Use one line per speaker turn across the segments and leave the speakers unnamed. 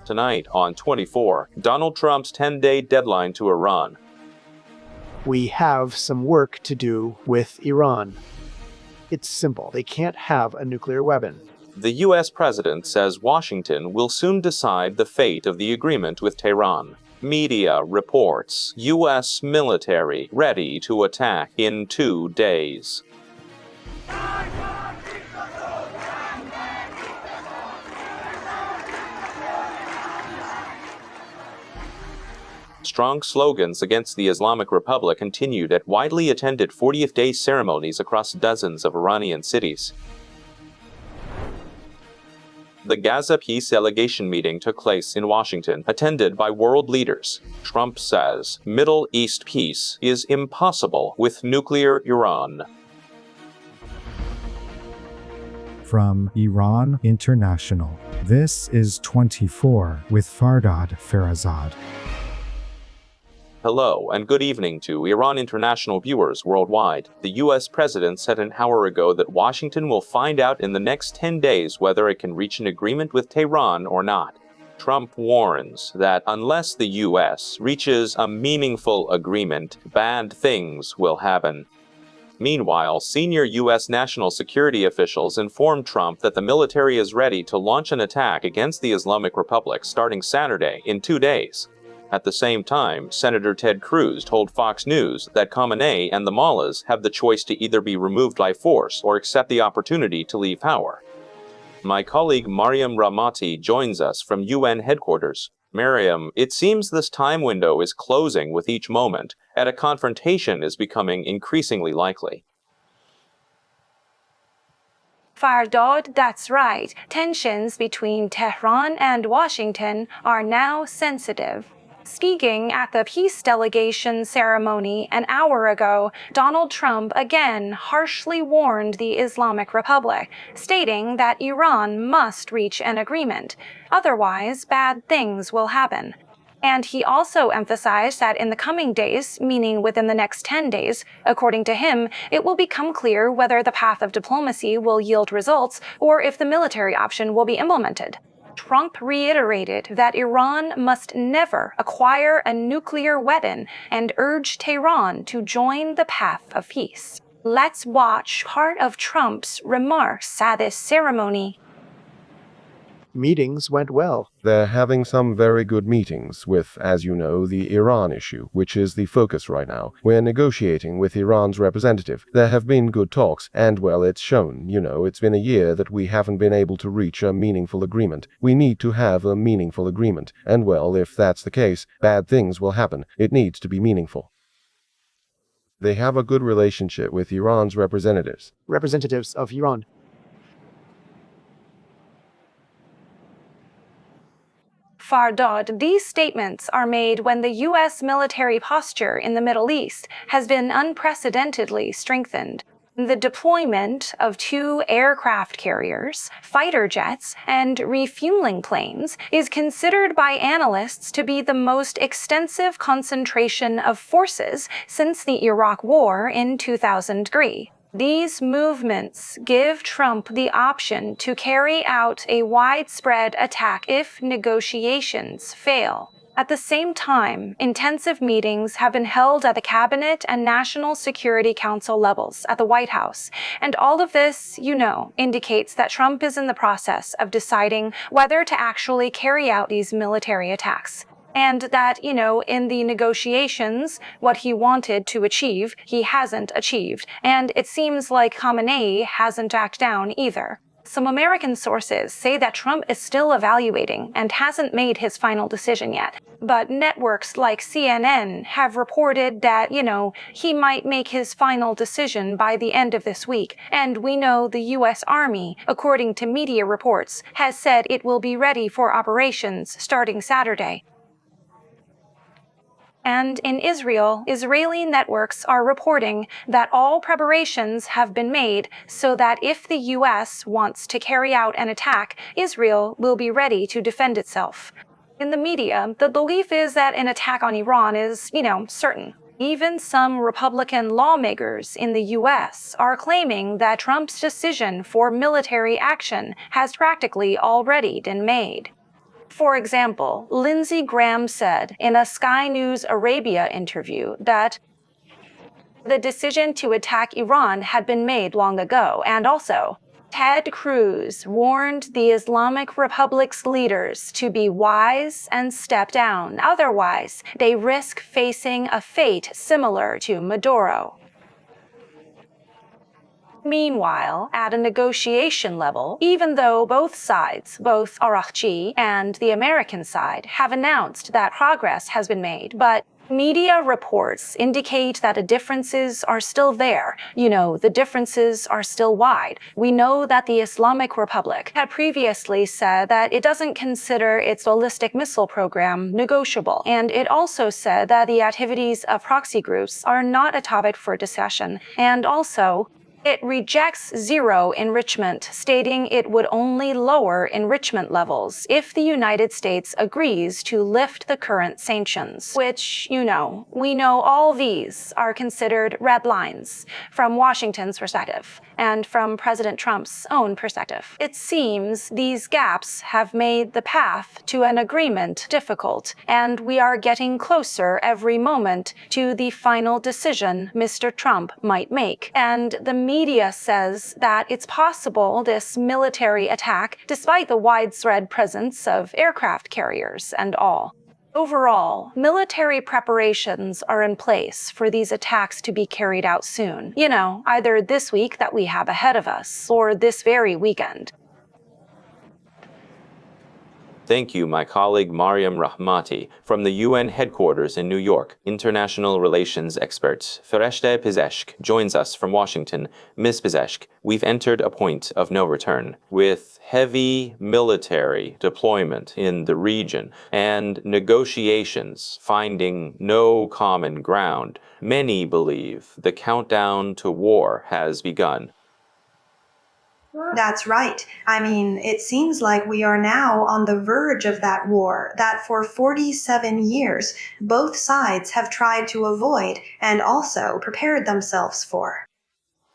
Tonight on 24, Donald Trump's 10-day deadline to Iran.
We have some work to do with Iran. It's simple. They can't have a nuclear weapon.
The U.S. president says Washington will soon decide the fate of the agreement with Tehran. Media reports U.S. military ready to attack in 2 days. Strong slogans against the Islamic Republic continued at widely attended 40th day ceremonies across dozens of Iranian cities. The Gaza peace delegation meeting took place in Washington, attended by world leaders. Trump says Middle East peace is impossible with nuclear Iran.
From Iran International, this is 24 with Fardad Farahzad.
Hello and good evening to Iran International viewers worldwide. The U.S. president said an hour ago that Washington will find out in the next 10 days whether it can reach an agreement with Tehran or not. Trump warns that unless the U.S. reaches a meaningful agreement, bad things will happen. Meanwhile, senior U.S. national security officials informed Trump that the military is ready to launch an attack against the Islamic Republic starting Saturday in 2 days. At the same time, Senator Ted Cruz told Fox News that Khamenei and the mullahs have the choice to either be removed by force or accept the opportunity to leave power. My colleague Mariam Rahmati joins us from UN headquarters. Mariam, it seems this time window is closing with each moment, and a confrontation is becoming increasingly likely.
Fardad, that's right. Tensions between Tehran and Washington are now sensitive. Speaking at the peace delegation ceremony an hour ago, Donald Trump again harshly warned the Islamic Republic, stating that Iran must reach an agreement. Otherwise, bad things will happen. And he also emphasized that in the coming days, meaning within the next 10 days, according to him, it will become clear whether the path of diplomacy will yield results or if the military option will be implemented. Trump reiterated that Iran must never acquire a nuclear weapon and urged Tehran to join the path of peace. Let's watch part of Trump's remarks at this ceremony.
Meetings went well.
They're having some very good meetings with, as you know, the Iran issue, which is the focus right now. We're negotiating with Iran's representative. There have been good talks, and well, it's shown, it's been a year that we haven't been able to reach a meaningful agreement. We need to have a meaningful agreement, and well, if that's the case, bad things will happen. It needs to be meaningful. They have a good relationship with Iran's representatives.
Representatives of Iran.
Fardad, these statements are made when the U.S. military posture in the Middle East has been unprecedentedly strengthened. The deployment of 2 aircraft carriers, fighter jets, and refueling planes is considered by analysts to be the most extensive concentration of forces since the Iraq War in 2003. These movements give Trump the option to carry out a widespread attack if negotiations fail. At the same time, intensive meetings have been held at the Cabinet and National Security Council levels at the White House. And all of this, indicates that Trump is in the process of deciding whether to actually carry out these military attacks. And that, in the negotiations, what he wanted to achieve, he hasn't achieved. And it seems like Khamenei hasn't backed down either. Some American sources say that Trump is still evaluating and hasn't made his final decision yet. But networks like CNN have reported that, he might make his final decision by the end of this week. And we know the U.S. Army, according to media reports, has said it will be ready for operations starting Saturday. And in Israel, Israeli networks are reporting that all preparations have been made so that if the U.S. wants to carry out an attack, Israel will be ready to defend itself. In the media, the belief is that an attack on Iran is, certain. Even some Republican lawmakers in the U.S. are claiming that Trump's decision for military action has practically already been made. For example, Lindsey Graham said in a Sky News Arabia interview that the decision to attack Iran had been made long ago, and also, Ted Cruz warned the Islamic Republic's leaders to be wise and step down, otherwise they risk facing a fate similar to Maduro. Meanwhile, at a negotiation level, even though both sides, both IRGC and the American side, have announced that progress has been made, but media reports indicate that the differences are still there. The differences are still wide. We know that the Islamic Republic had previously said that it doesn't consider its ballistic missile program negotiable, and it also said that the activities of proxy groups are not a topic for discussion, and also it rejects zero enrichment, stating it would only lower enrichment levels if the United States agrees to lift the current sanctions, which, we know all these are considered red lines from Washington's perspective and from President Trump's own perspective. It seems these gaps have made the path to an agreement difficult, and we are getting closer every moment to the final decision Mr. Trump might make. And the media says that it's possible this military attack, despite the widespread presence of aircraft carriers and all. Overall, military preparations are in place for these attacks to be carried out soon. Either this week that we have ahead of us, or this very weekend.
Thank you, my colleague Mariam Rahmati from the UN headquarters in New York. International relations expert Fardad Farahzad joins us from Washington. Ms. Farahzad, we've entered a point of no return. With heavy military deployment in the region and negotiations finding no common ground, many believe the countdown to war has begun.
That's right. It seems like we are now on the verge of that war that for 47 years both sides have tried to avoid and also prepared themselves for.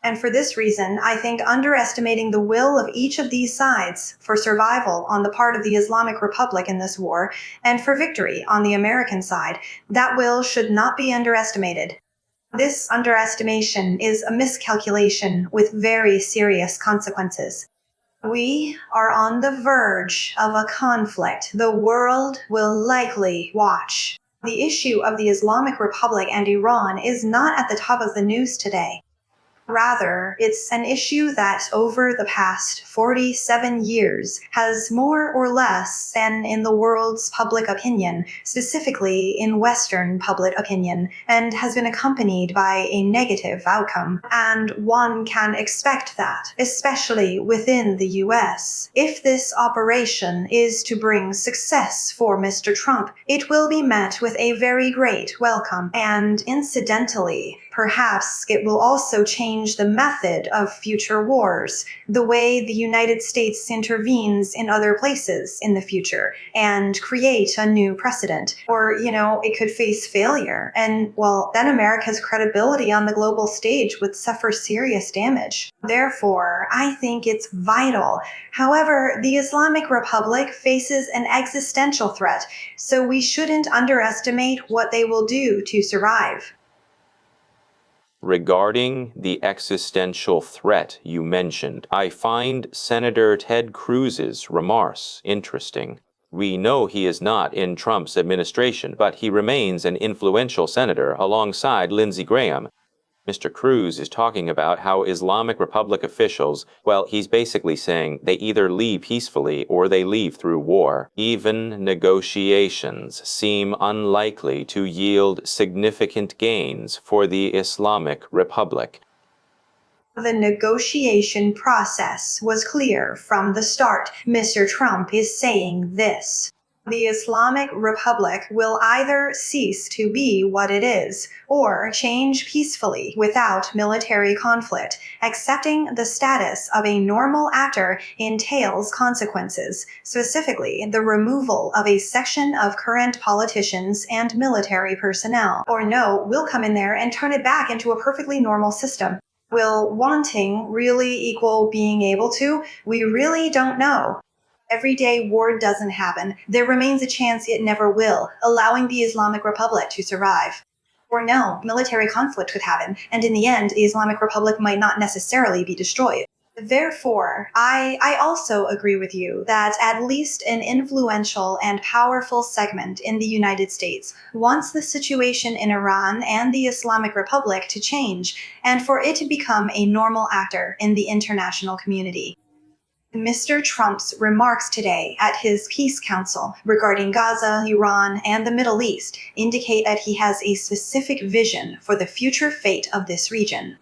And for this reason, I think underestimating the will of each of these sides for survival on the part of the Islamic Republic in this war and for victory on the American side, that will should not be underestimated. This underestimation is a miscalculation with very serious consequences. We are on the verge of a conflict the world will likely watch. The issue of the Islamic Republic and Iran is not at the top of the news today. Rather, it's an issue that over the past 47 years has more or less been in the world's public opinion, specifically in Western public opinion, and has been accompanied by a negative outcome. And one can expect that, especially within the US. If this operation is to bring success for Mr. Trump, it will be met with a very great welcome. And incidentally, perhaps it will also change the method of future wars, the way the United States intervenes in other places in the future, and create a new precedent. Or, it could face failure. And, then America's credibility on the global stage would suffer serious damage. Therefore, I think it's vital. However, the Islamic Republic faces an existential threat, so we shouldn't underestimate what they will do to survive.
Regarding the existential threat you mentioned, I find Senator Ted Cruz's remarks interesting. We know he is not in Trump's administration, but he remains an influential senator alongside Lindsey Graham. Mr. Cruz is talking about how Islamic Republic officials, he's basically saying they either leave peacefully or they leave through war. Even negotiations seem unlikely to yield significant gains for the Islamic Republic.
The negotiation process was clear from the start. Mr. Trump is saying this. The Islamic Republic will either cease to be what it is, or change peacefully without military conflict. Accepting the status of a normal actor entails consequences, specifically the removal of a section of current politicians and military personnel. Or no, we'll come in there and turn it back into a perfectly normal system. Will wanting really equal being able to? We really don't know. Every day war doesn't happen, there remains a chance it never will, allowing the Islamic Republic to survive. Or no, military conflict could happen, and in the end, the Islamic Republic might not necessarily be destroyed. Therefore, I also agree with you that at least an influential and powerful segment in the United States wants the situation in Iran and the Islamic Republic to change and for it to become a normal actor in the international community. Mr. Trump's remarks today at his Peace Council regarding Gaza, Iran, and the Middle East indicate that he has a specific vision for the future fate of this region.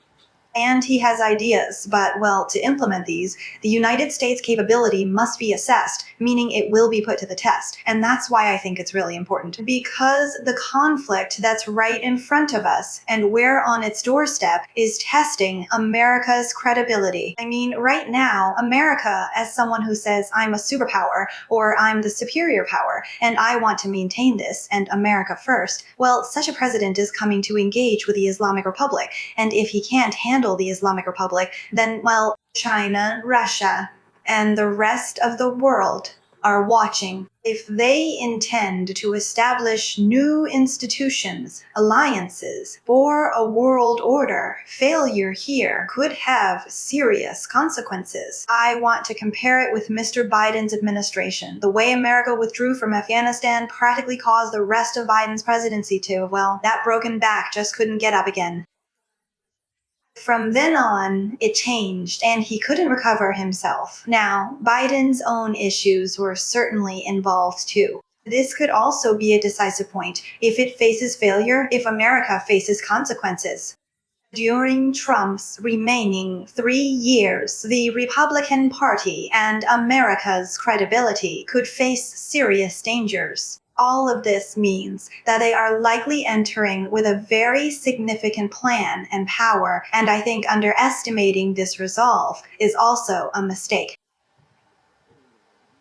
And he has ideas, but, well, to implement these, the United States capability must be assessed, meaning it will be put to the test. And that's why I think it's really important. Because the conflict that's right in front of us and we're on its doorstep is testing America's credibility. I mean, right now, America, as someone who says, I'm a superpower, or I'm the superior power, and I want to maintain this, and America first, well, such a president is coming to engage with the Islamic Republic. And if he can't handle the Islamic Republic, then, well, China, Russia, and the rest of the world are watching. If they intend to establish new institutions, alliances, for a world order, failure here could have serious consequences. I want to compare it with Mr. Biden's administration. The way America withdrew from Afghanistan practically caused the rest of Biden's presidency to, well, that broken back just couldn't get up again. From then on, it changed, and he couldn't recover himself. Now, Biden's own issues were certainly involved too. This could also be a decisive point if it faces failure, if America faces consequences. During Trump's remaining 3 years, the Republican Party and America's credibility could face serious dangers. All of this means that they are likely entering with a very significant plan and power, and I think underestimating this resolve is also a mistake.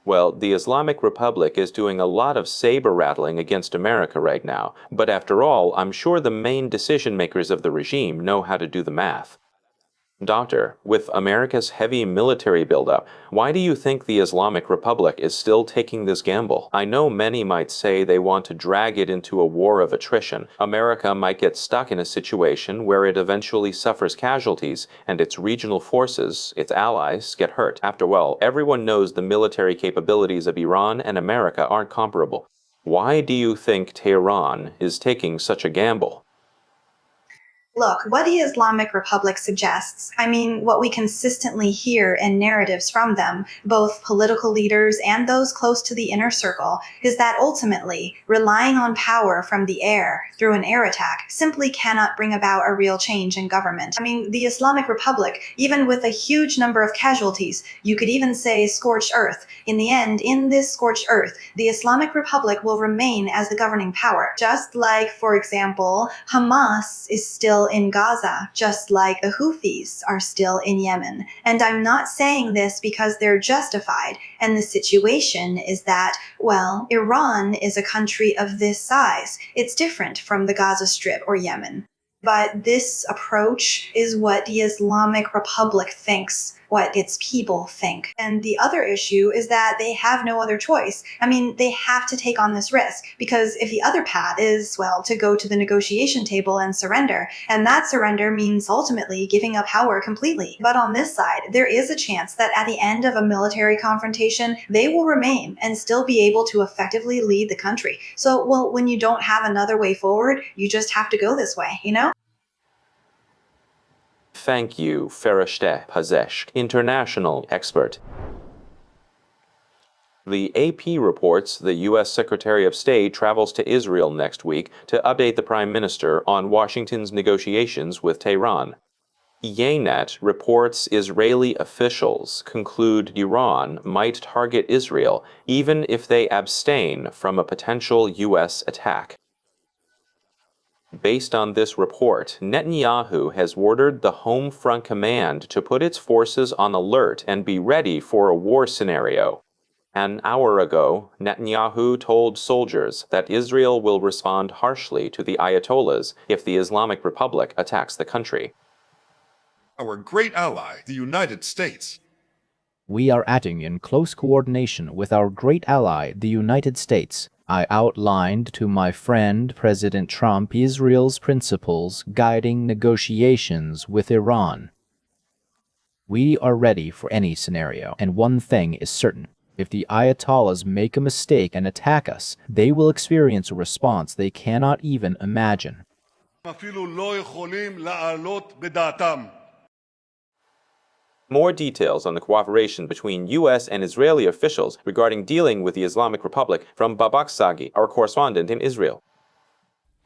Well, the Islamic Republic is doing a lot of saber-rattling against America right now, but after all, I'm sure the main decision-makers of the regime know how to do the math. Doctor, with America's heavy military buildup, why do you think the Islamic Republic is still taking this gamble? I know many might say they want to drag it into a war of attrition. America might get stuck in a situation where it eventually suffers casualties, and its regional forces, its allies, get hurt. After all, everyone knows the military capabilities of Iran and America aren't comparable. Why do you think Tehran is taking such a gamble?
Look, what the Islamic Republic suggests, I mean, what we consistently hear in narratives from them, both political leaders and those close to the inner circle, is that ultimately, relying on power from the air through an air attack simply cannot bring about a real change in government. I mean, the Islamic Republic, even with a huge number of casualties, you could even say scorched earth. In the end, in this scorched earth, the Islamic Republic will remain as the governing power. Just like, for example, Hamas is still in Gaza, just like the Houthis are still in Yemen. And I'm not saying this because they're justified. And the situation is that, well, Iran is a country of this size. It's different from the Gaza Strip or Yemen. But this approach is what the Islamic Republic thinks, what its people think. And the other issue is that they have no other choice. I mean, they have to take on this risk, because if the other path is, well, to go to the negotiation table and surrender, and that surrender means ultimately giving up power completely. But on this side, there is a chance that at the end of a military confrontation, they will remain and still be able to effectively lead the country. So, well, when you don't have another way forward, you just have to go this way, you know?
Thank you, Fardad Farahzad, international expert. The AP reports the U.S. Secretary of State travels to Israel next week to update the Prime Minister on Washington's negotiations with Tehran. Ynet reports Israeli officials conclude Iran might target Israel even if they abstain from a potential U.S. attack. Based on this report, Netanyahu has ordered the Home Front Command to put its forces on alert and be ready for a war scenario. An hour ago, Netanyahu told soldiers that Israel will respond harshly to the Ayatollahs if the Islamic Republic attacks the country.
Our great ally, the United States, We are acting in close coordination with our great ally, the United States. I outlined to my friend President Trump Israel's principles guiding negotiations with Iran. We are ready for any scenario, and one thing is certain. If the Ayatollahs make a mistake and attack us, they will experience a response they cannot even imagine.
More details on the cooperation between U.S. and Israeli officials regarding dealing with the Islamic Republic from Babak Sagi, our correspondent in Israel.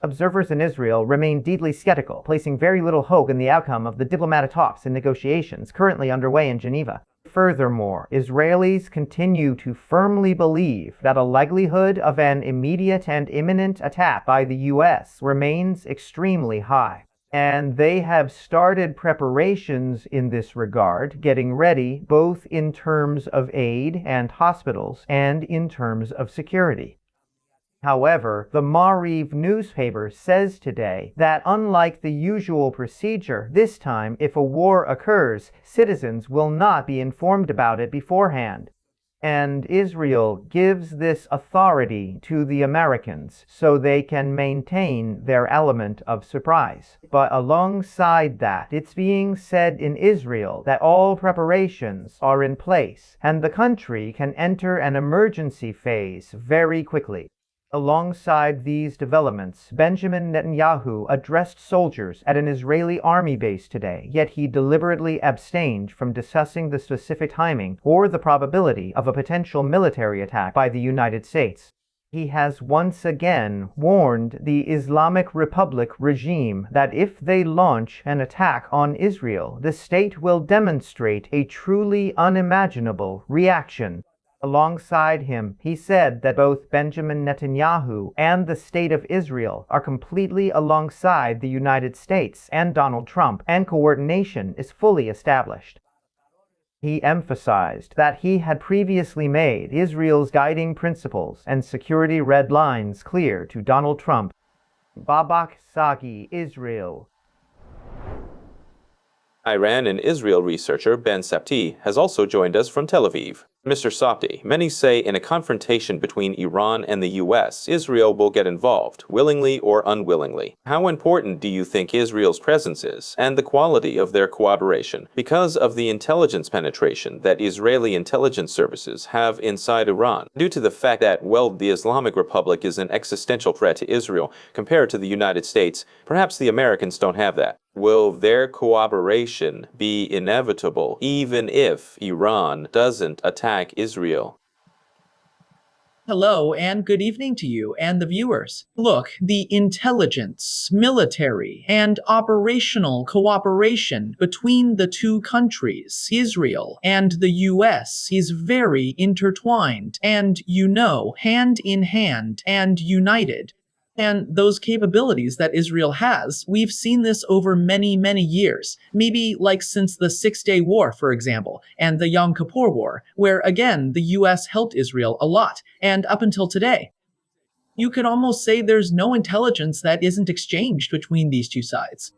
Observers in Israel remain deeply skeptical, placing very little hope in the outcome of the diplomatic talks and negotiations currently underway in Geneva. Furthermore, Israelis continue to firmly believe that a likelihood of an immediate and imminent attack by the U.S. remains extremely high. And they have started preparations in this regard, getting ready both in terms of aid and hospitals and in terms of security. However, the Maariv newspaper says today that unlike the usual procedure, this time if a war occurs, citizens will not be informed about it beforehand. And Israel gives this authority to the Americans so they can maintain their element of surprise. But alongside that, it's being said in Israel that all preparations are in place and the country can enter an emergency phase very quickly. Alongside these developments, Benjamin Netanyahu addressed soldiers at an Israeli army base today, yet he deliberately abstained from discussing the specific timing or the probability of a potential military attack by the United States. He has once again warned the Islamic Republic regime that if they launch an attack on Israel, the state will demonstrate a truly unimaginable reaction. Alongside him, he said that both Benjamin Netanyahu and the State of Israel are completely alongside the United States and Donald Trump, and coordination is fully established. He emphasized that he had previously made Israel's guiding principles and security red lines clear to Donald Trump. Babak Sagi, Israel.
Iran and Israel researcher Ben Sapti has also joined us from Tel Aviv. Mr. Sapti, many say in a confrontation between Iran and the U.S., Israel will get involved, willingly or unwillingly. How important do you think Israel's presence is, and the quality of their cooperation, because of the intelligence penetration that Israeli intelligence services have inside Iran, due to the fact that, well, the Islamic Republic is an existential threat to Israel compared to the United States? Perhaps the Americans don't have that. Will their cooperation be inevitable even if Iran doesn't attack Israel?
Hello and good evening to you and the viewers. Look, the intelligence, military, and operational cooperation between the two countries, Israel and the US, is very intertwined and, hand in hand and united. And those capabilities that Israel has, we've seen this over many, many years. Maybe like since the Six-Day War, for example, and the Yom Kippur War, where again, the US helped Israel a lot, and up until today. You could almost say there's no intelligence that isn't exchanged between these two sides.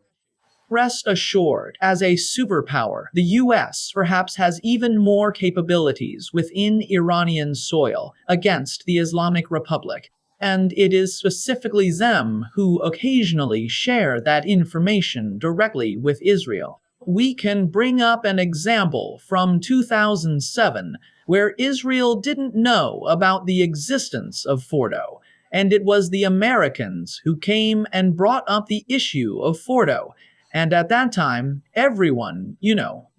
Rest assured, as a superpower, the US perhaps has even more capabilities within Iranian soil against the Islamic Republic. And it is specifically them who occasionally share that information directly with Israel. We can bring up an example from 2007 where Israel didn't know about the existence of Fordo, and it was the Americans who came and brought up the issue of Fordo. And at that time, everyone,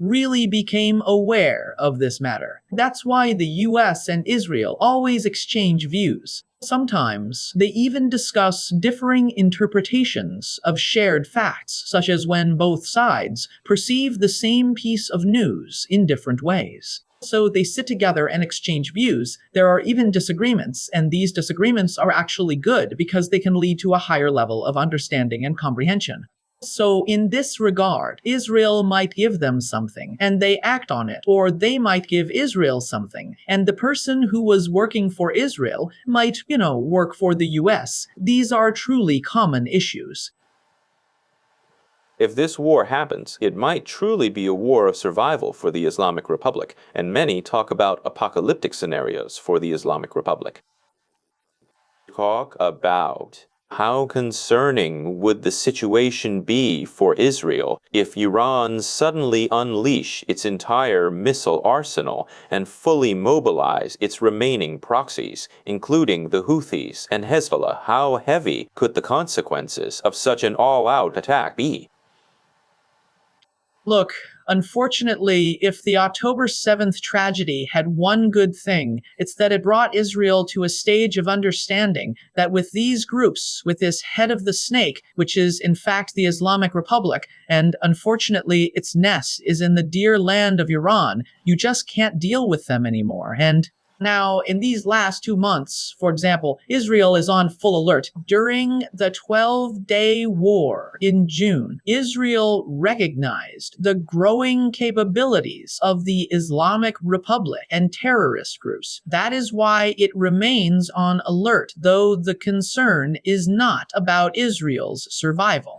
really became aware of this matter. That's why the US and Israel always exchange views. Sometimes they even discuss differing interpretations of shared facts, such as when both sides perceive the same piece of news in different ways. So they sit together and exchange views. There are even disagreements, and these disagreements are actually good because they can lead to a higher level of understanding and comprehension. So in this regard, Israel might give them something, and they act on it, or they might give Israel something, and the person who was working for Israel might, work for the US. These are truly common issues.
If this war happens, it might truly be a war of survival for the Islamic Republic, and many talk about apocalyptic scenarios for the Islamic Republic. Talk about how concerning would the situation be for Israel if Iran suddenly unleash its entire missile arsenal and fully mobilize its remaining proxies, including the Houthis and Hezbollah? How heavy could the consequences of such an all-out attack be?
Look, unfortunately, if the October 7th tragedy had one good thing, it's that it brought Israel to a stage of understanding that with these groups, with this head of the snake, which is in fact the Islamic Republic, and unfortunately its nest is in the dear land of Iran, you just can't deal with them anymore. And now, in these last 2 months, for example, Israel is on full alert. During the 12-day war in June, Israel recognized the growing capabilities of the Islamic Republic and terrorist groups. That is why it remains on alert, though the concern is not about Israel's survival.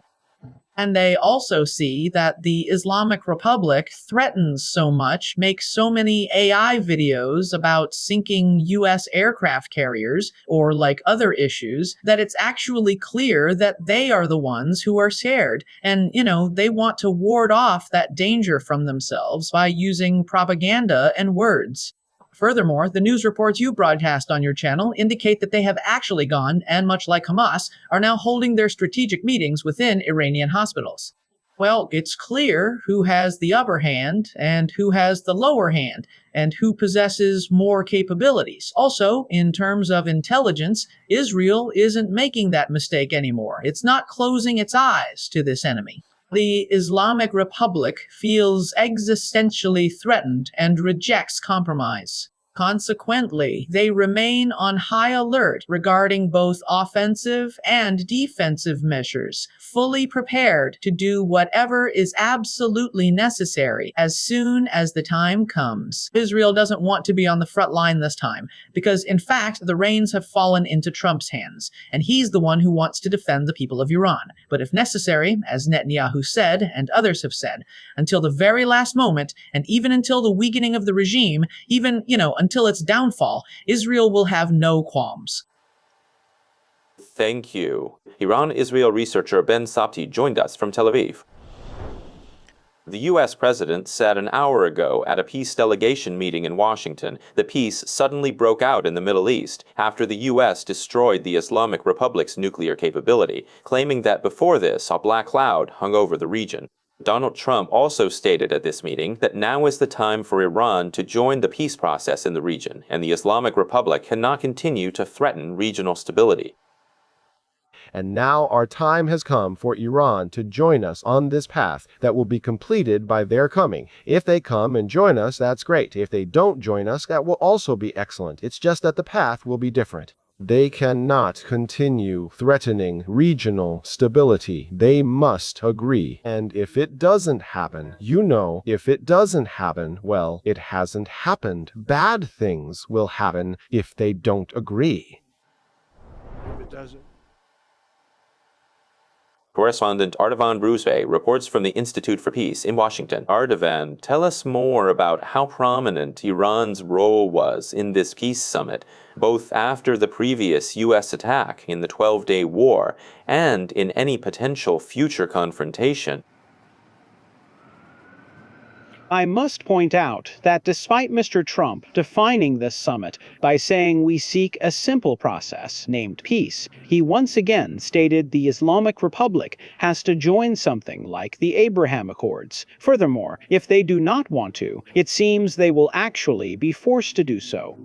And they also see that the Islamic Republic threatens so much, makes so many AI videos about sinking US aircraft carriers, or like other issues, that it's actually clear that they are the ones who are scared. And, they want to ward off that danger from themselves by using propaganda and words. Furthermore, the news reports you broadcast on your channel indicate that they have actually gone, and much like Hamas, are now holding their strategic meetings within Iranian hospitals. Well, it's clear who has the upper hand and who has the lower hand, and who possesses more capabilities. Also, in terms of intelligence, Israel isn't making that mistake anymore. It's not closing its eyes to this enemy. The Islamic Republic feels existentially threatened and rejects compromise. Consequently, they remain on high alert regarding both offensive and defensive measures, fully prepared to do whatever is absolutely necessary as soon as the time comes. Israel doesn't want to be on the front line this time, because in fact, the reins have fallen into Trump's hands, and he's the one who wants to defend the people of Iran. But if necessary, as Netanyahu said, and others have said, until the very last moment, and even until the weakening of the regime, even, until its downfall, Israel will have no qualms.
Thank you. Iran-Israel researcher Ben Sabti joined us from Tel Aviv. The U.S. president said an hour ago at a peace delegation meeting in Washington that peace suddenly broke out in the Middle East after the U.S. destroyed the Islamic Republic's nuclear capability, claiming that before this a black cloud hung over the region. Donald Trump also stated at this meeting that now is the time for Iran to join the peace process in the region, and the Islamic Republic cannot continue to threaten regional stability.
And now our time has come for Iran to join us on this path that will be completed by their coming. If they come and join us, that's great. If they don't join us, that will also be excellent. It's just that the path will be different. They cannot continue threatening regional stability. They must agree. And if it doesn't happen, if it doesn't happen, well, it hasn't happened. Bad things will happen if they don't agree.
If it doesn't.
Correspondent Ardavan Bruzve reports from the Institute for Peace in Washington. Ardavan, tell us more about how prominent Iran's role was in this peace summit, both after the previous U.S. attack in the 12-day war and in any potential future confrontation.
I must point out that despite Mr. Trump defining this summit by saying we seek a simple process named peace, he once again stated the Islamic Republic has to join something like the Abraham Accords. Furthermore, if they do not want to, it seems they will actually be forced to do so.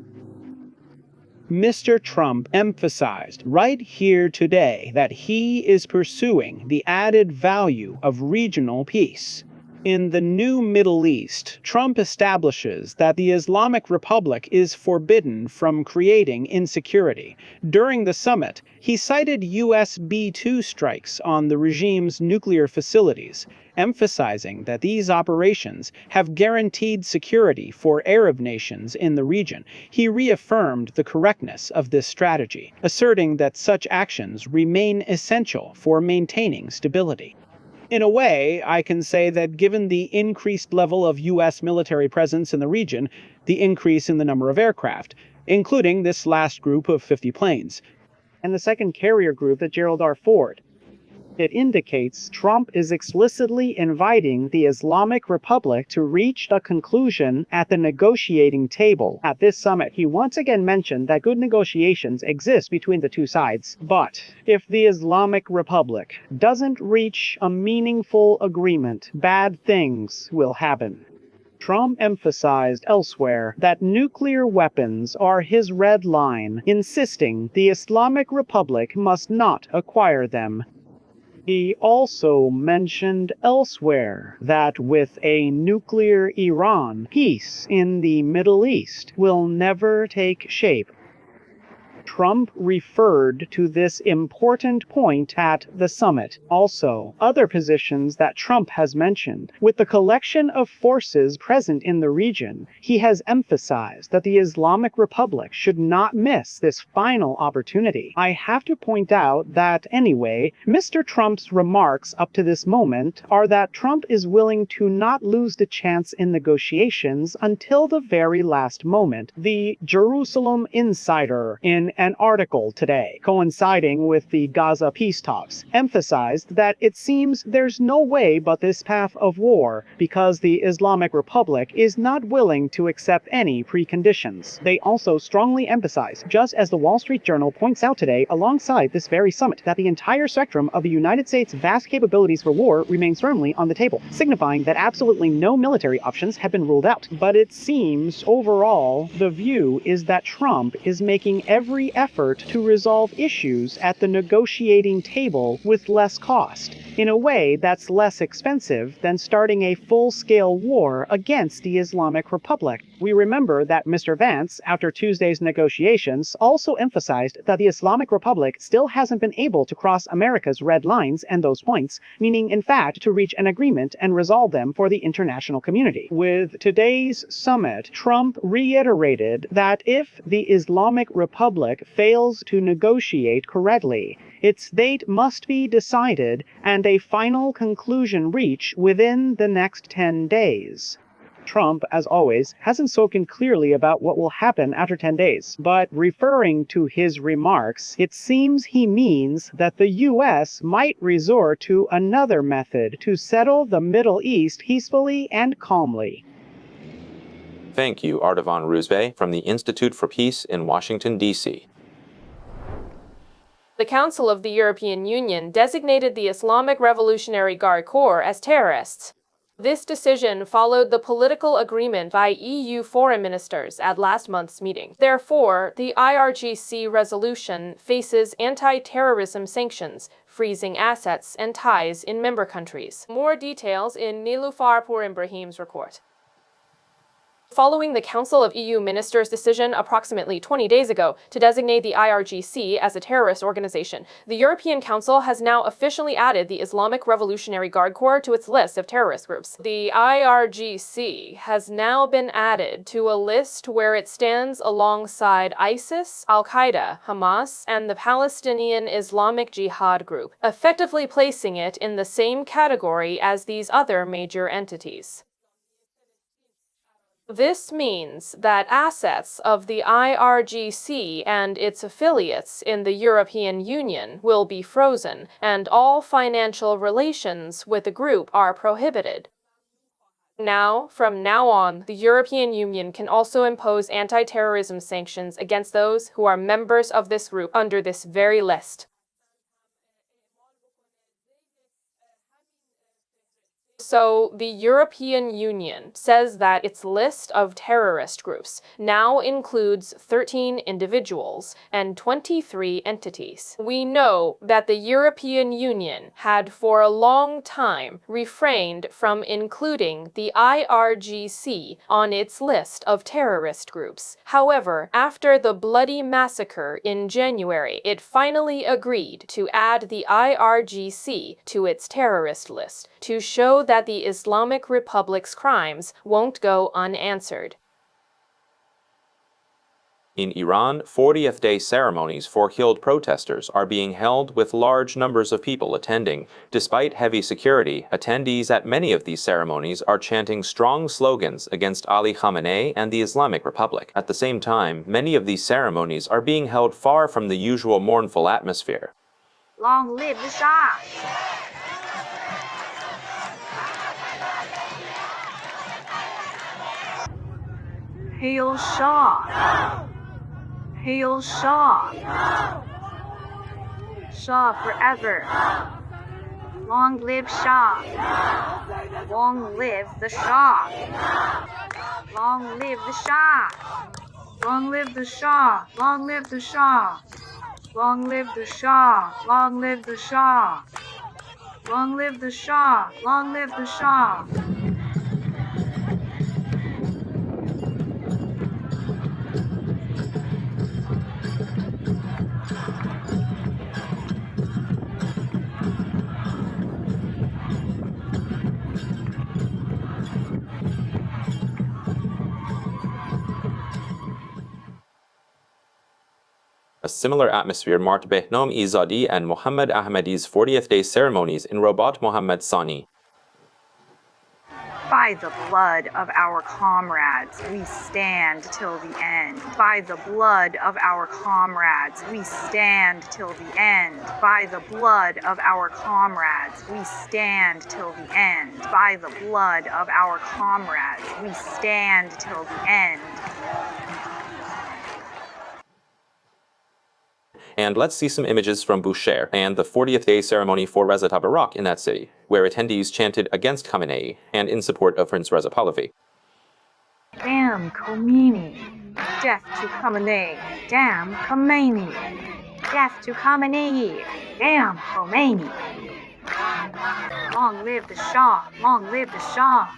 Mr. Trump emphasized right here today that he is pursuing the added value of regional peace. In the new Middle East, Trump establishes that the Islamic Republic is forbidden from creating insecurity. During the summit, he cited U.S. B-2 strikes on the regime's nuclear facilities, emphasizing that these operations have guaranteed security for Arab nations in the region. He reaffirmed the correctness of this strategy, asserting that such actions remain essential for maintaining stability. In a way, I can say that given the increased level of U.S. military presence in the region, the increase in the number of aircraft, including this last group of 50 planes, and the second carrier group that Gerald R. Ford, it indicates Trump is explicitly inviting the Islamic Republic to reach a conclusion at the negotiating table. At this summit, he once again mentioned that good negotiations exist between the two sides. But if the Islamic Republic doesn't reach a meaningful agreement, bad things will happen. Trump emphasized elsewhere that nuclear weapons are his red line, insisting the Islamic Republic must not acquire them. He also mentioned elsewhere that with a nuclear Iran, peace in the Middle East will never take shape. Trump referred to this important point at the summit. Also, other positions that Trump has mentioned. With the collection of forces present in the region, he has emphasized that the Islamic Republic should not miss this final opportunity. I have to point out that, anyway, Mr. Trump's remarks up to this moment are that Trump is willing to not lose the chance in negotiations until the very last moment. The Jerusalem Insider, in an article today, coinciding with the Gaza peace talks, emphasized that it seems there's no way but this path of war because the Islamic Republic is not willing to accept any preconditions. They also strongly emphasize, just as the Wall Street Journal points out today alongside this very summit, that the entire spectrum of the United States' vast capabilities for war remains firmly on the table, signifying that absolutely no military options have been ruled out. But it seems overall the view is that Trump is making every effort to resolve issues at the negotiating table with less cost, in a way that's less expensive than starting a full-scale war against the Islamic Republic. We remember that Mr. Vance, after Tuesday's negotiations, also emphasized that the Islamic Republic still hasn't been able to cross America's red lines and those points, meaning in fact to reach an agreement and resolve them for the international community. With today's summit, Trump reiterated that if the Islamic Republic fails to negotiate correctly, its date must be decided and a final conclusion reached within the next 10 days. Trump, as always, hasn't spoken clearly about what will happen after 10 days, but referring to his remarks, it seems he means that the U.S. might resort to another method to settle the Middle East peacefully and calmly.
Thank you, Ardavan Ruzbe, from the Institute for Peace in Washington, D.C.
The Council of the European Union designated the Islamic Revolutionary Guard Corps as terrorists. This decision followed the political agreement by EU foreign ministers at last month's meeting. Therefore, the IRGC resolution faces anti-terrorism sanctions, freezing assets and ties in member countries. More details in Nilufar Ibrahim's report. Following the Council of EU Ministers' decision approximately 20 days ago to designate the IRGC as a terrorist organization, the European Council has now officially added the Islamic Revolutionary Guard Corps to its list of terrorist groups. The IRGC has now been added to a list where it stands alongside ISIS, Al-Qaeda, Hamas, and the Palestinian Islamic Jihad group, effectively placing it in the same category as these other major entities. This means that assets of the IRGC and its affiliates in the European Union will be frozen, and all financial relations with the group are prohibited. From now on, the European Union can also impose anti-terrorism sanctions against those who are members of this group under this very list. So, the European Union says that its list of terrorist groups now includes 13 individuals and 23 entities. We know that the European Union had for a long time refrained from including the IRGC on its list of terrorist groups. However, after the bloody massacre in January, it finally agreed to add the IRGC to its terrorist list to show that the Islamic Republic's crimes won't go unanswered.
In Iran, 40th day ceremonies for killed protesters are being held with large numbers of people attending. Despite heavy security, attendees at many of these ceremonies are chanting strong slogans against Ali Khamenei and the Islamic Republic. At the same time, many of these ceremonies are being held far from the usual mournful atmosphere.
Long live the Shah! Hail Shah! Hail Shah! Shah forever! Long live Shah! Long live the Shah! Long live the Shah! Long live the Shah! Long live the Shah! Long live the Shah! Long live the Shah! Long live the Shah! Long live the Shah!
A similar atmosphere marked Behnom Izadi and Mohammad Ahmadi's 40th day ceremonies in Rabat Mohammad Sani.
By the blood of our comrades, we stand till the end. By the blood of our comrades, we stand till the end. By the blood of our comrades, we stand till the end. By the blood of our comrades, we stand till the end.
And let's see some images from Bushehr and the 40th day ceremony for Reza Tabarrok in that city, where attendees chanted against Khamenei and in support of Prince Reza Pahlavi.
Damn Khomeini! Death to Khamenei! Damn Khomeini! Death to Khamenei! Damn Khomeini! Long live the Shah! Long live the Shah!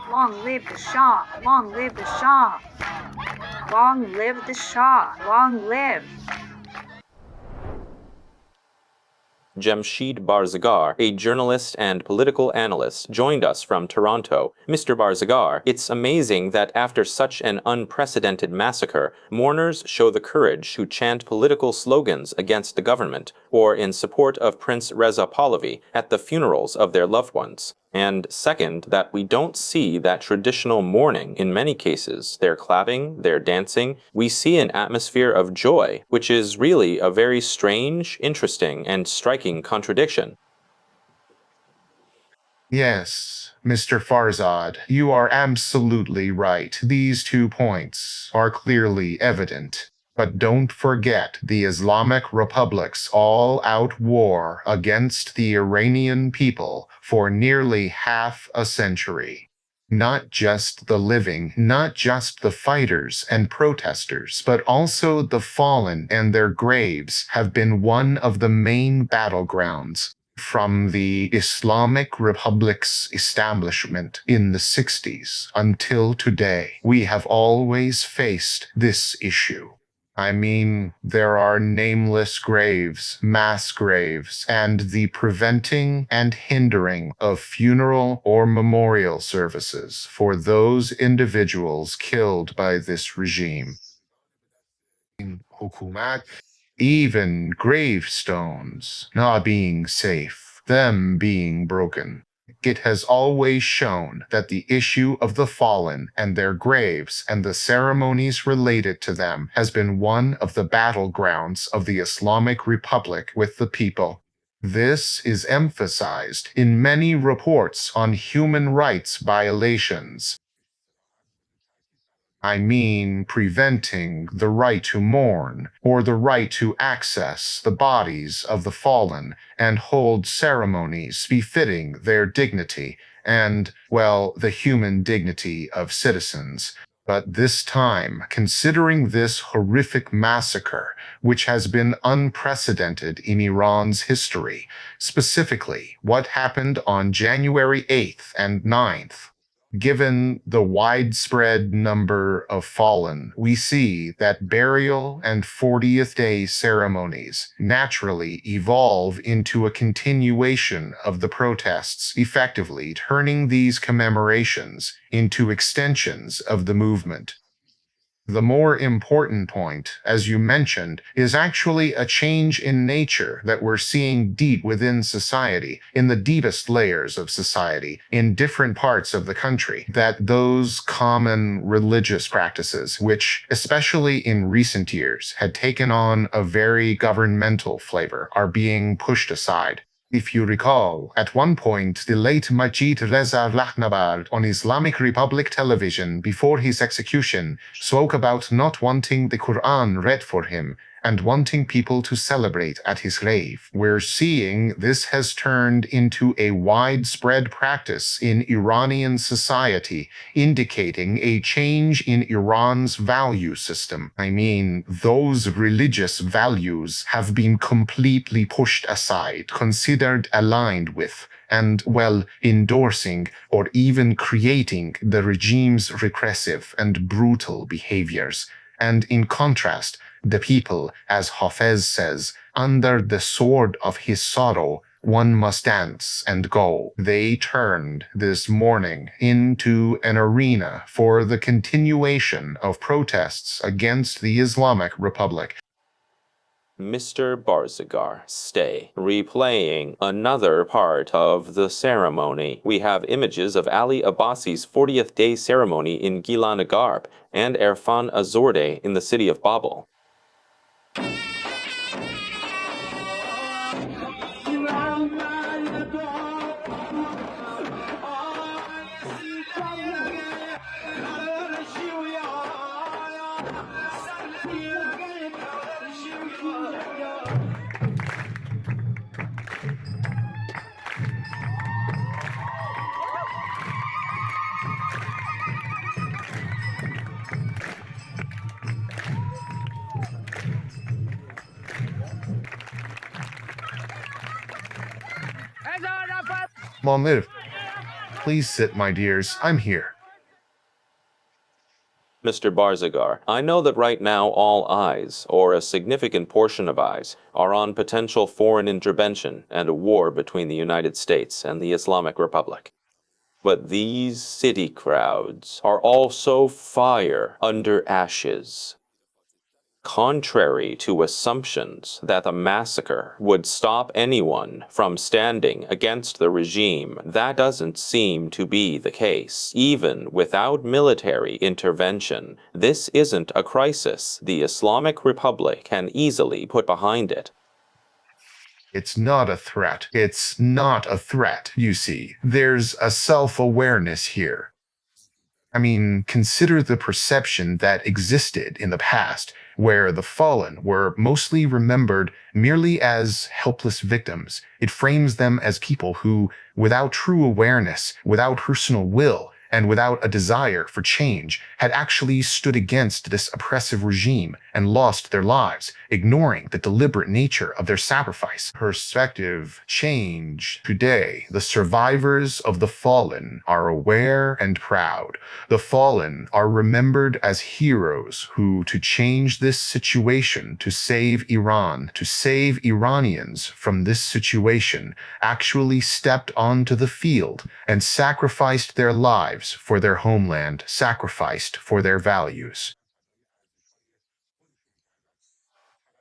Long live the Shah! Long live the Shah! Long live the Shah! Long live!
Jamshid Barzagar, a journalist and political analyst, joined us from Toronto. Mr. Barzagar, it's amazing that after such an unprecedented massacre, mourners show the courage to chant political slogans against the government or in support of Prince Reza Pahlavi at the funerals of their loved ones. And second, that we don't see that traditional mourning in many cases. They're clapping, they're dancing. We see an atmosphere of joy, which is really a very strange, interesting, and striking contradiction.
Yes, Mr. Farzad, you are absolutely right. These 2 points are clearly evident. But don't forget the Islamic Republic's all-out war against the Iranian people for nearly half a century. Not just the living, not just the fighters and protesters, but also the fallen and their graves have been one of the main battlegrounds. From the Islamic Republic's establishment in the 60s until today, we have always faced this issue. I mean, there are nameless graves, mass graves, and the preventing and hindering of funeral or memorial services for those individuals killed by this regime. Even gravestones not being safe, them being broken. It has always shown that the issue of the fallen and their graves and the ceremonies related to them has been one of the battlegrounds of the Islamic Republic with the people. This is emphasized in many reports on human rights violations. I mean, preventing the right to mourn, or the right to access the bodies of the fallen and hold ceremonies befitting their dignity and, well, the human dignity of citizens. But this time, considering this horrific massacre, which has been unprecedented in Iran's history, specifically what happened on January 8th and 9th, given the widespread number of fallen, we see that burial and 40th day ceremonies naturally evolve into a continuation of the protests, effectively turning these commemorations into extensions of the movement. The more important point, as you mentioned, is actually a change in nature that we're seeing deep within society, in the deepest layers of society, in different parts of the country, that those common religious practices, which, especially in recent years, had taken on a very governmental flavor, are being pushed aside. If you recall, at one point, the late Majid Reza Rahnavard on Islamic Republic television before his execution spoke about not wanting the Quran read for him and wanting people to celebrate at his grave. We're seeing this has turned into a widespread practice in Iranian society, indicating a change in Iran's value system. I mean, those religious values have been completely pushed aside, considered aligned with, and, well, endorsing or even creating the regime's repressive and brutal behaviors. And in contrast, the people, as Hafez says, under the sword of his sorrow, one must dance and go. They turned this morning into an arena for the continuation of protests against the Islamic Republic.
Mr. Barzagar, stay. Replaying another part of the ceremony. We have images of Ali Abbasi's 40th day ceremony in Gilan Garb and Erfan Azorde in the city of Babel.
Monir, please sit, my dears. I'm here.
Mr. Barzagar, I know that right now all eyes, or a significant portion of eyes, are on potential foreign intervention and a war between the United States and the Islamic Republic. But these city crowds are also fire under ashes. Contrary to assumptions that the massacre would stop anyone from standing against the regime, that doesn't seem to be the case. Even without military intervention, this isn't a crisis the Islamic Republic can easily put behind it.
It's not a threat. It's not a threat, you see. There's a self-awareness here. I mean, consider the perception that existed in the past, where the fallen were mostly remembered merely as helpless victims. It frames them as people who, without true awareness, without personal will, and without a desire for change, had actually stood against this oppressive regime and lost their lives, ignoring the deliberate nature of their sacrifice. Perspective change. Today, the survivors of the fallen are aware and proud. The fallen are remembered as heroes who, to change this situation, to save Iran, to save Iranians from this situation, actually stepped onto the field and sacrificed their lives for their homeland, sacrificed for their values.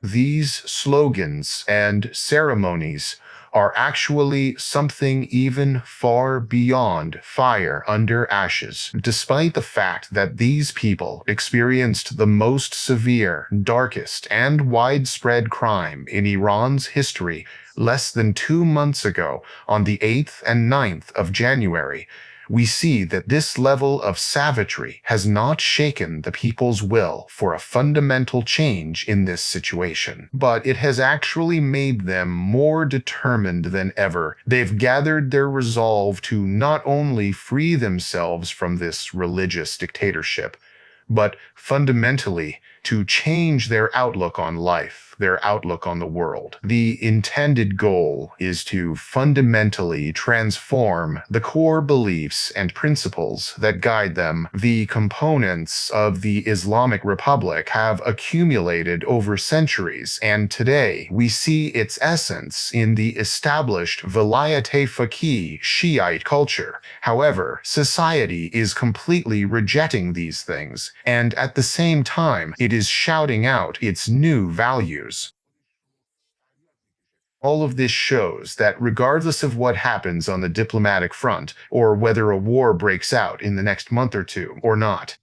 These slogans and ceremonies are actually something even far beyond fire under ashes, despite the fact that these people experienced the most severe, darkest, and widespread crime in Iran's history less than 2 months ago on the 8th and 9th of January. We see that this level of savagery has not shaken the people's will for a fundamental change in this situation, but it has actually made them more determined than ever. They've gathered their resolve to not only free themselves from this religious dictatorship, but fundamentally to change their outlook on life. their outlook on the world. The intended goal is to fundamentally transform the core beliefs and principles that guide them. The components of the Islamic Republic have accumulated over centuries, and today we see its essence in the established Vilayat-e-Faqih Shiite culture. However, society is completely rejecting these things, and at the same time, it is shouting out its new values. All of this shows that regardless of what happens on the diplomatic front, or whether a war breaks out in the next month or two or not,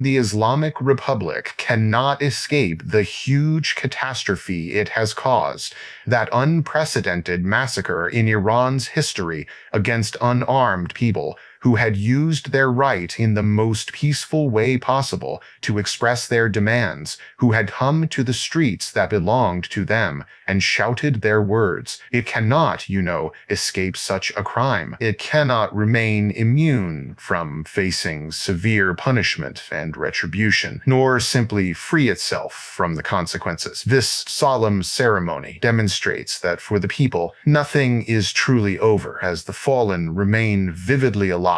the Islamic Republic cannot escape the huge catastrophe it has caused, that unprecedented massacre in Iran's history against unarmed people who had used their right in the most peaceful way possible to express their demands, who had come to the streets that belonged to them and shouted their words. It cannot, escape such a crime. It cannot remain immune from facing severe punishment and retribution, nor simply free itself from the consequences. This solemn ceremony demonstrates that for the people, nothing is truly over, as the fallen remain vividly alive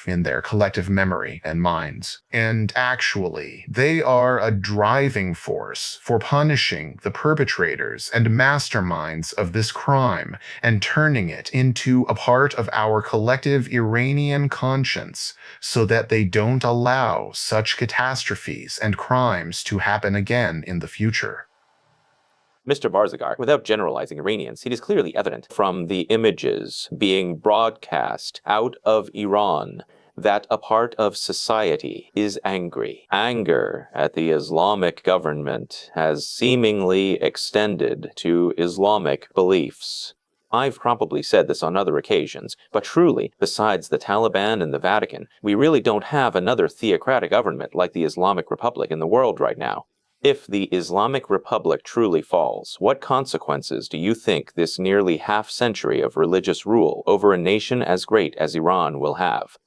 in their collective memory and minds. And actually, they are a driving force for punishing the perpetrators and masterminds of this crime and turning it into a part of our collective Iranian conscience so that they don't allow such catastrophes and crimes to happen again in the future.
Mr. Farahzad, without generalizing Iranians, it is clearly evident from the images being broadcast out of Iran that a part of society is angry. Anger at the Islamic government has seemingly extended to Islamic beliefs. I've probably said this on other occasions, but truly, besides the Taliban and the Vatican, we really don't have another theocratic government like the Islamic Republic in the world right now. If the Islamic Republic truly falls, what consequences do you think this nearly half-century of religious rule over a nation as great as Iran will have?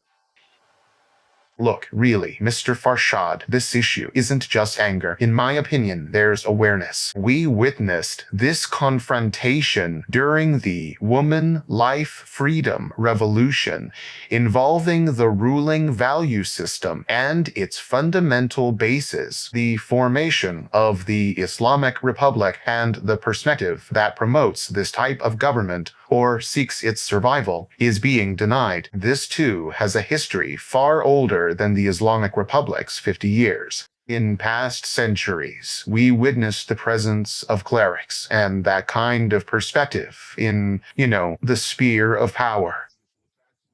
Look, really, Mr. Farshad, this issue isn't just anger. In my opinion, there's awareness. We witnessed this confrontation during the Woman, Life, Freedom Revolution, involving the ruling value system and its fundamental basis, the formation of the Islamic Republic and the perspective that promotes this type of government or seeks its survival, is being denied. This too has a history far older than the Islamic Republic's 50 years. In past centuries, we witnessed the presence of clerics and that kind of perspective in, the sphere of power.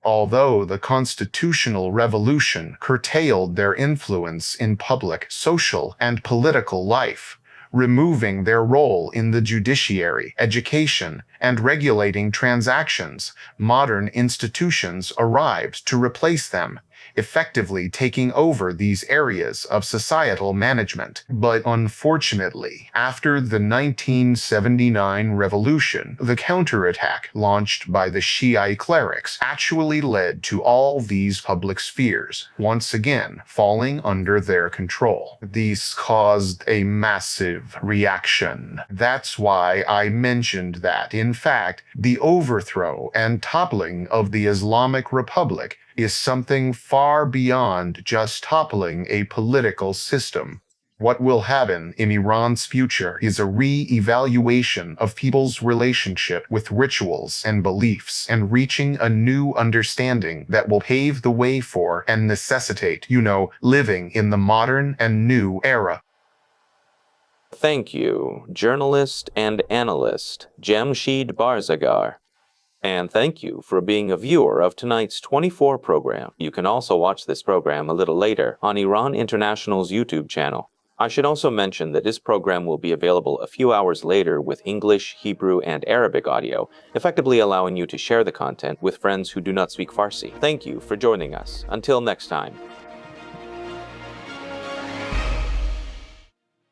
Although the constitutional revolution curtailed their influence in public, social, and political life, removing their role in the judiciary, education, and regulating transactions, modern institutions arrived to replace them, effectively taking over these areas of societal management. But unfortunately, after the 1979 revolution, the counterattack launched by the Shiite clerics actually led to all these public spheres once again falling under their control. These caused a massive reaction. That's why I mentioned that, in fact, the overthrow and toppling of the Islamic Republic is something far beyond just toppling a political system. What will happen in Iran's future is a re-evaluation of people's relationship with rituals and beliefs and reaching a new understanding that will pave the way for and necessitate, living in the modern and new era.
Thank you, journalist and analyst Jamshid Farahzad. And thank you for being a viewer of tonight's 24 program. You can also watch this program a little later on Iran International's YouTube channel. I should also mention that this program will be available a few hours later with English, Hebrew, and Arabic audio, effectively allowing you to share the content with friends who do not speak Farsi. Thank you for joining us. Until next time.